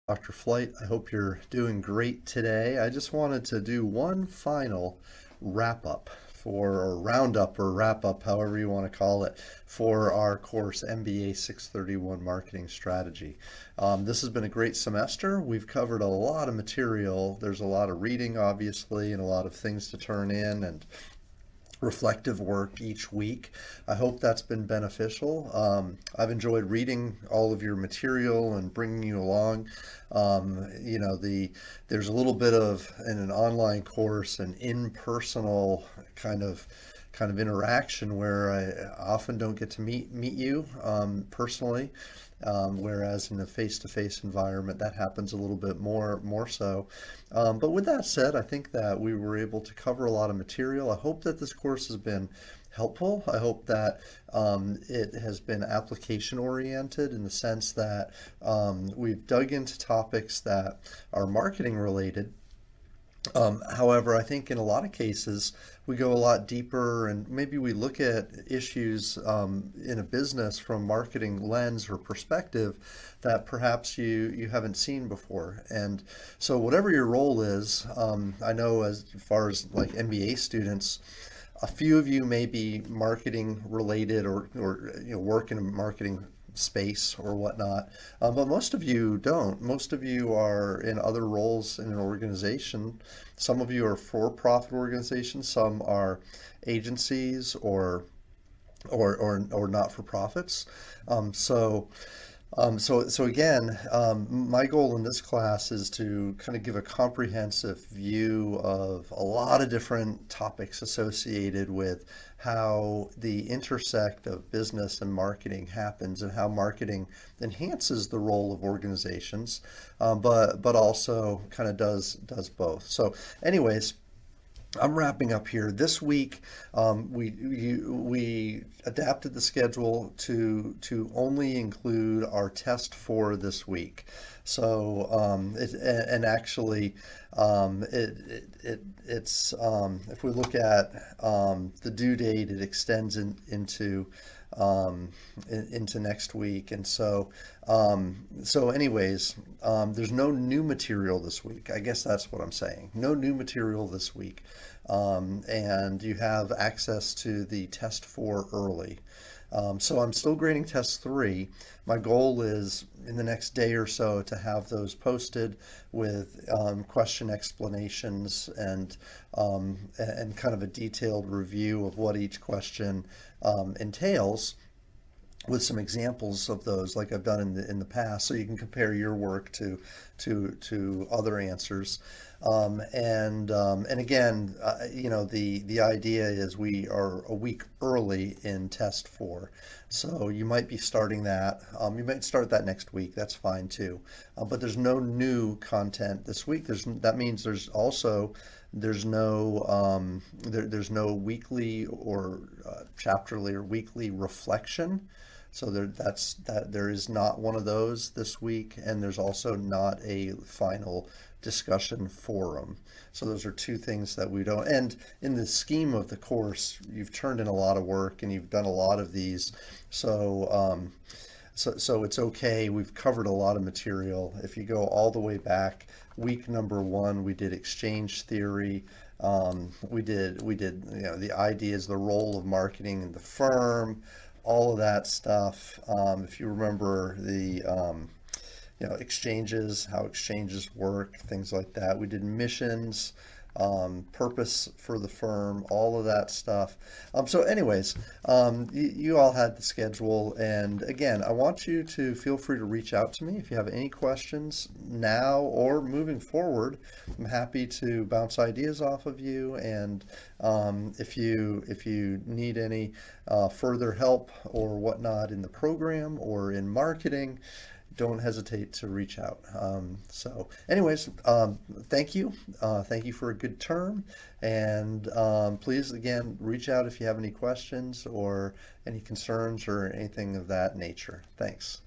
Dr. Flight, I hope you're doing great today. I just wanted to do one final wrap up or roundup or wrap up, however you want to call it, for our course MBA 631 Marketing Strategy. This has been a great semester. We've covered a lot of material. There's a lot of reading, obviously, and a lot of things to turn in and reflective work each week. I hope that's been beneficial. I've enjoyed reading all of your material and bringing you along. There's a little bit of in an online course an impersonal kind of interaction where I often don't get to meet you personally. Whereas in a face-to-face environment, that happens a little bit more so. But with that said, I think that we were able to cover a lot of material. I hope that this course has been helpful. I hope that it has been application oriented in the sense that we've dug into topics that are marketing related. However, I think in a lot of cases, we go a lot deeper and maybe we look at issues in a business from marketing lens or perspective that perhaps you haven't seen before. And so whatever your role is, I know as far as like MBA students, a few of you may be marketing related or work in a marketing space or whatnot. But most of you don't. Most of you are in other roles in an organization. Some of you are for-profit organizations. Some are agencies or not-for-profits. Um, so so again, my goal in this class is to kind of give a comprehensive view of a lot of different topics associated with how the intersect of business and marketing happens and how marketing enhances the role of organizations, but also kind of does both. So, anyways. I'm wrapping up here. This week, we adapted the schedule to only include our test for this week. So and actually, it's if we look at the due date, it extends into next week, and so anyways, there's no new material this week. I guess that's what I'm saying. No new material this week. And you have access to the test 4 early. So I'm still grading test 3. My goal is in the next day or so to have those posted with question explanations and kind of a detailed review of what each question entails, with some examples of those like I've done in the past, so you can compare your work to other answers. And again, the idea is we are a week early in test 4, so you might be starting that. You might start that next week. That's fine too. But there's no new content this week. That means there's no weekly or chapterly or weekly reflection. So there is not one of those this week, and there's also not a final discussion forum. So those are two things that we don't. And in the scheme of the course, you've turned in a lot of work and you've done a lot of these. So it's okay. We've covered a lot of material. If you go all the way back, week number 1, we did exchange theory. We did the ideas, the role of marketing in the firm, all of that stuff. If you remember exchanges, how exchanges work, things like that. We did missions, purpose for the firm, all of that stuff. So anyways, you all had the schedule, and again, I want you to feel free to reach out to me if you have any questions now or moving forward. I'm happy to bounce ideas off of you, and if you need any further help or whatnot in the program or in marketing, don't hesitate to reach out. So anyways, thank you. Thank you for a good term. And please, again, reach out if you have any questions or any concerns or anything of that nature. Thanks.